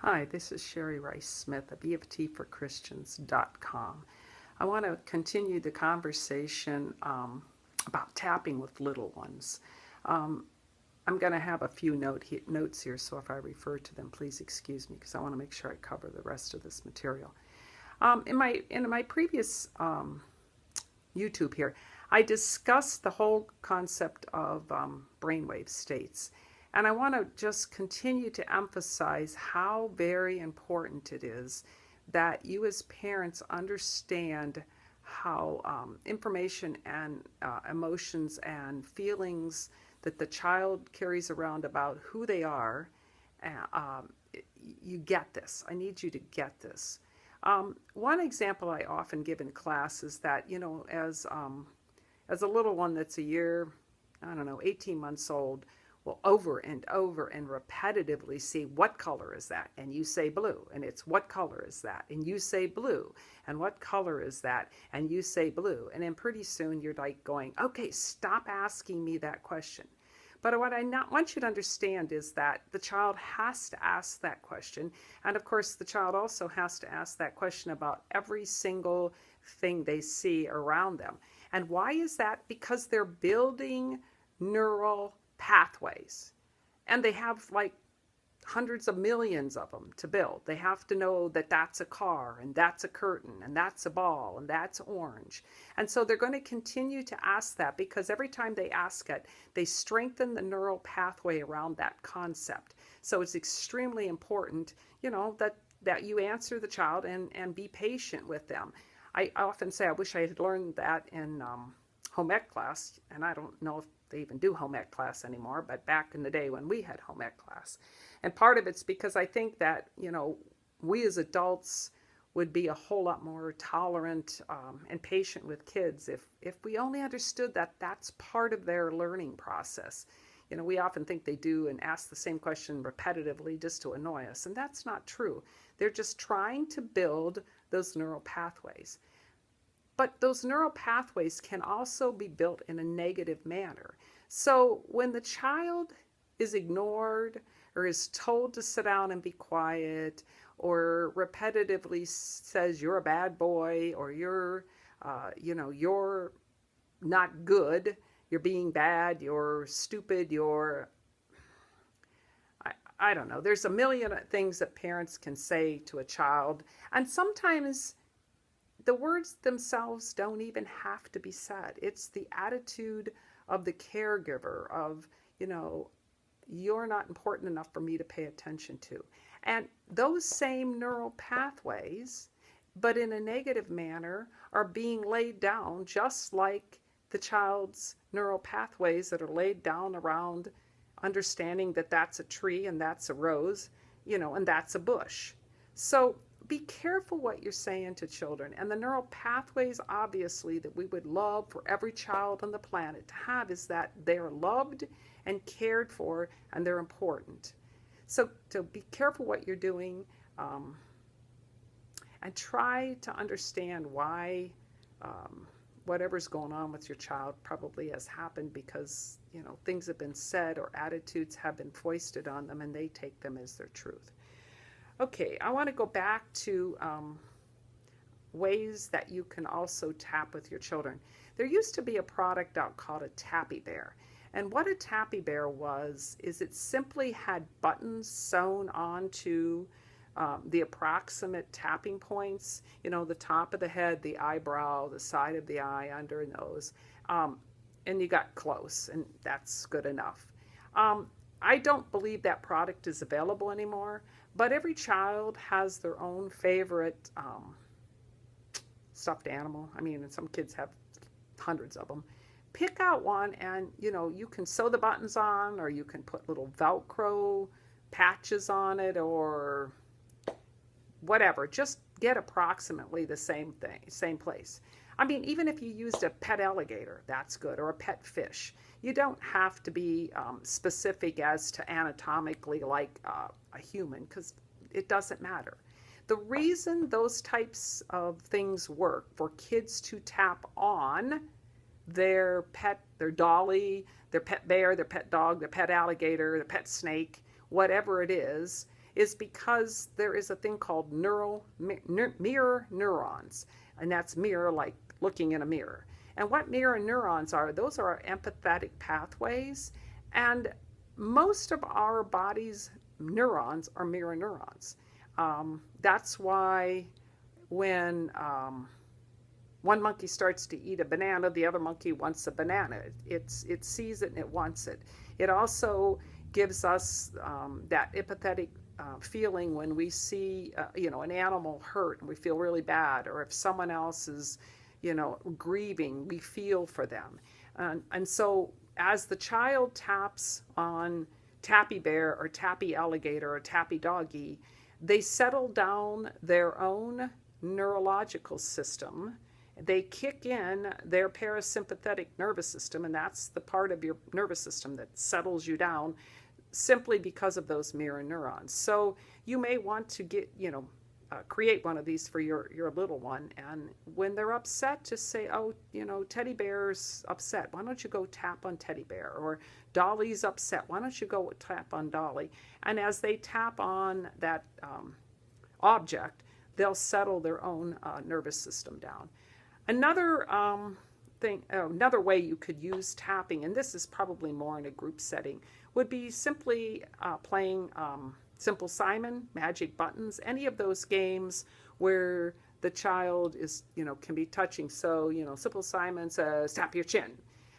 Hi, this is Sherry Rice Smith of EFTforchristians.com. I want to continue the conversation about tapping with little ones. Um, I'm going to have a few notes here, so if I refer to them, please excuse me because I want to make sure I cover the rest of this material. In my previous YouTube here, I discussed the whole concept of brainwave states. And I want to just continue to emphasize how very important it is that you as parents understand how information and emotions and feelings that the child carries around about who they are, uh, you get this. I need you to get this. One example I often give in class is that, as a little one that's a year, I don't know, 18 months old, will over and over and repetitively see, what color is that? And you say blue. And it's, what color is that? And you say blue. And what color is that? And you say blue. And then pretty soon you're like going, okay, stop asking me that question. But what I not want you to understand is that the child has to ask that question. And of course, the child also has to ask that question about every single thing they see around them. And why is that? Because they're building neural pathways. And they have like hundreds of millions of them to build. They have to know that that's a car, and that's a curtain, and that's a ball, and that's orange. And so they're going to continue to ask that because every time they ask it, they strengthen the neural pathway around that concept. So it's extremely important, that you answer the child and be patient with them. I often say I wish I had learned that in home ec class, and I don't know if they even do home ec class anymore, but back in the day when we had home ec class. And part of it's because I think that, we as adults would be a whole lot more tolerant and patient with kids if we only understood that that's part of their learning process. We often think they do and ask the same question repetitively just to annoy us, and that's not true. They're just trying to build those neural pathways. But those neural pathways can also be built in a negative manner. So when the child is ignored or is told to sit down and be quiet, or repetitively says you're a bad boy, or you're not good, you're being bad, you're stupid, I don't know. There's a million things that parents can say to a child, and sometimes the words themselves don't even have to be said. It's the attitude of the caregiver of, you're not important enough for me to pay attention to. And those same neural pathways, but in a negative manner, are being laid down just like the child's neural pathways that are laid down around understanding that that's a tree and that's a rose, and that's a bush. So be careful what you're saying to children. And the neural pathways, obviously, that we would love for every child on the planet to have is that they're loved and cared for, and they're important. So be careful what you're doing, and try to understand why whatever's going on with your child probably has happened because, things have been said or attitudes have been foisted on them, and they take them as their truth. Okay, I want to go back to ways that you can also tap with your children. There used to be a product out called a Tappy Bear. And what a Tappy Bear is it simply had buttons sewn onto the approximate tapping points, the top of the head, the eyebrow, the side of the eye, under a nose, and you got close, and that's good enough. I don't believe that product is available anymore, but every child has their own favorite stuffed animal. I mean, and some kids have hundreds of them. Pick out one, and you can sew the buttons on, or you can put little Velcro patches on it, or whatever. Just get approximately the same thing, same place. I mean, even if you used a pet alligator, that's good, or a pet fish. You don't have to be specific as to anatomically like a human, because it doesn't matter. The reason those types of things work for kids to tap on their pet, their dolly, their pet bear, their pet dog, their pet alligator, their pet snake, whatever it is is because there is a thing called mirror neurons, and that's mirror like looking in a mirror. And what mirror neurons are, those are our empathetic pathways, and most of our body's neurons are mirror neurons. That's why when one monkey starts to eat a banana, the other monkey wants a banana. It sees it and it wants it. It also gives us that empathetic feeling when we see an animal hurt and we feel really bad, or if someone else is grieving, we feel for them. And so as the child taps on Tappy Bear or Tappy Alligator or Tappy Doggy, they settle down their own neurological system. They kick in their parasympathetic nervous system, and that's the part of your nervous system that settles you down simply because of those mirror neurons. So you may want to create one of these for your little one, and when they're upset, just say, oh, Teddy Bear's upset. Why don't you go tap on Teddy Bear? Or Dolly's upset. Why don't you go tap on Dolly? And as they tap on that object, they'll settle their own nervous system down. Another another way you could use tapping, and this is probably more in a group setting, would be simply playing Simple Simon, Magic Buttons, any of those games where the child is, can be touching. So, Simple Simon says, tap your chin.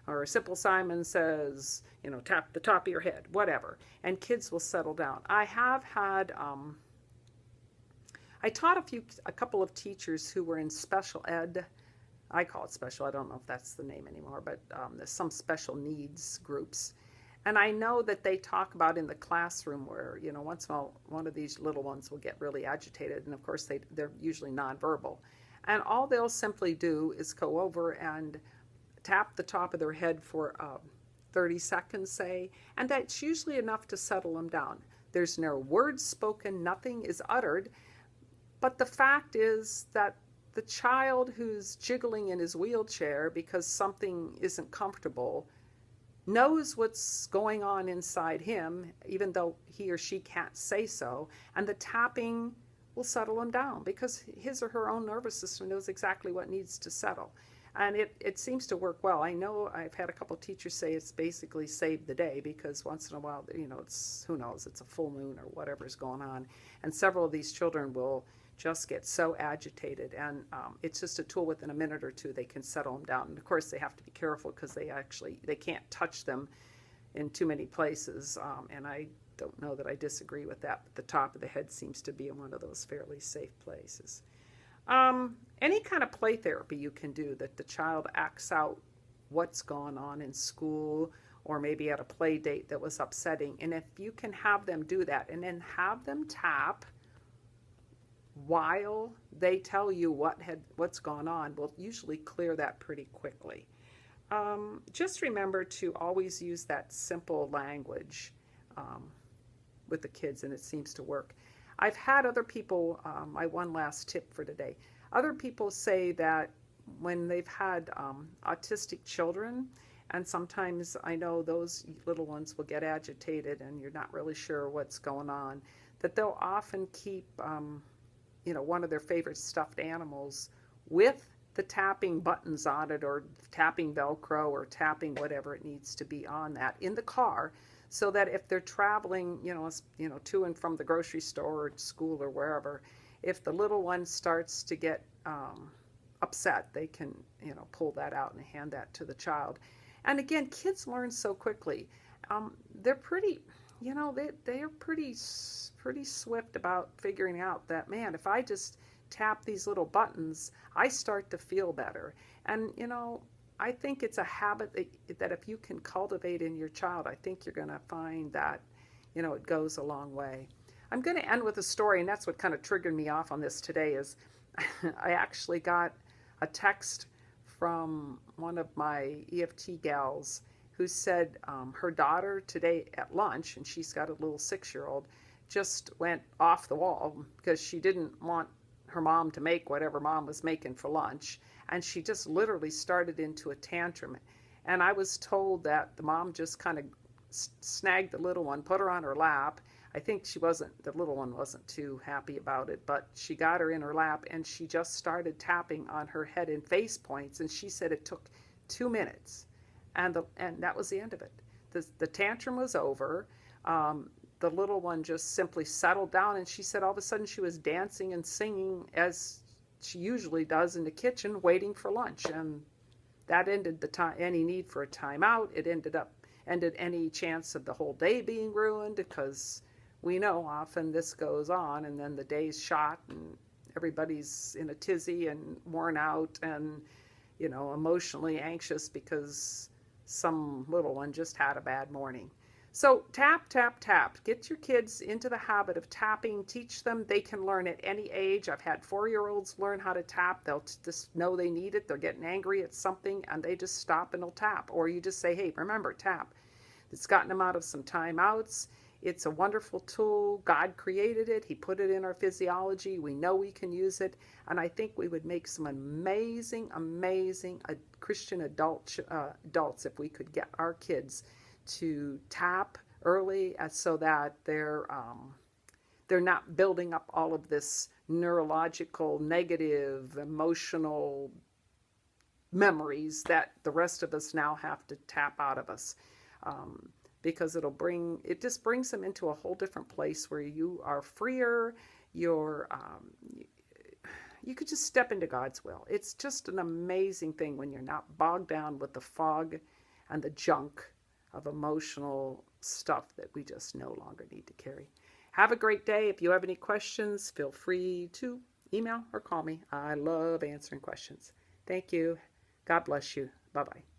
Or Simple Simon says, tap the top of your head, whatever. And kids will settle down. I have had, I taught a couple of teachers who were in special ed. I call it special. I don't know if that's the name anymore, but there's some special needs groups. And I know that they talk about in the classroom where, once in a while, one of these little ones will get really agitated. And of course, they're usually nonverbal. And all they'll simply do is go over and tap the top of their head for 30 seconds, say. And that's usually enough to settle them down. There's no words spoken, nothing is uttered. But the fact is that the child who's jiggling in his wheelchair because something isn't comfortable knows what's going on inside him, even though he or she can't say so, and the tapping will settle him down because his or her own nervous system knows exactly what needs to settle. And it seems to work well. I know I've had a couple of teachers say it's basically saved the day because once in a while, it's, who knows, it's a full moon or whatever's going on. And several of these children will just get so agitated, and it's just a tool. Within a minute or two they can settle them down. And of course they have to be careful because they can't touch them in too many places, and I don't know that I disagree with that, but the top of the head seems to be one of those fairly safe places. Any kind of play therapy you can do that the child acts out what's gone on in school or maybe at a play date that was upsetting, and if you can have them do that and then have them tap while they tell you what's gone on, will usually clear that pretty quickly. Just remember to always use that simple language with the kids, and it seems to work. I've had other people, my one last tip for today, other people say that when they've had autistic children, and sometimes I know those little ones will get agitated and you're not really sure what's going on, that they'll often keep one of their favorite stuffed animals with the tapping buttons on it, or tapping Velcro, or tapping whatever it needs to be on that in the car, so that if they're traveling, to and from the grocery store or school or wherever, if the little one starts to get upset, they can, pull that out and hand that to the child. And again, kids learn so quickly. They're pretty, they're pretty swift about figuring out that, man, if I just tap these little buttons, I start to feel better. And, I think it's a habit that if you can cultivate in your child, I think you're going to find that, it goes a long way. I'm going to end with a story, and that's what kind of triggered me off on this today is I actually got a text from one of my EFT gals who said her daughter today at lunch, and she's got a little 6-year-old, just went off the wall because she didn't want her mom to make whatever mom was making for lunch, and she just literally started into a tantrum. And I was told that the mom just kind of snagged the little one, put her on her lap, I think the little one wasn't too happy about it, but she got her in her lap and she just started tapping on her head and face points. And she said it took 2 minutes, and that was the end of it. The tantrum was over. The little one just simply settled down, and she said all of a sudden she was dancing and singing as she usually does in the kitchen, waiting for lunch. And that ended any need for a timeout. It ended any chance of the whole day being ruined, because we know often this goes on and then the day's shot and everybody's in a tizzy and worn out and, emotionally anxious because some little one just had a bad morning. So tap, tap, tap. Get your kids into the habit of tapping. Teach them. They can learn at any age. I've had 4-year-olds learn how to tap. They'll just know they need it. They're getting angry at something and they just stop and they'll tap. Or you just say, hey, remember, tap. It's gotten them out of some timeouts. It's a wonderful tool. God created it. He put it in our physiology. We know we can use it. And I think we would make some amazing, amazing Christian adults if we could get our kids to tap early, so that they're not building up all of this neurological, negative, emotional memories that the rest of us now have to tap out of us. Because it just brings them into a whole different place where you are freer. You could just step into God's will. It's just an amazing thing when you're not bogged down with the fog and the junk of emotional stuff that we just no longer need to carry. Have a great day. If you have any questions, feel free to email or call me. I love answering questions. Thank you. God bless you. Bye-bye.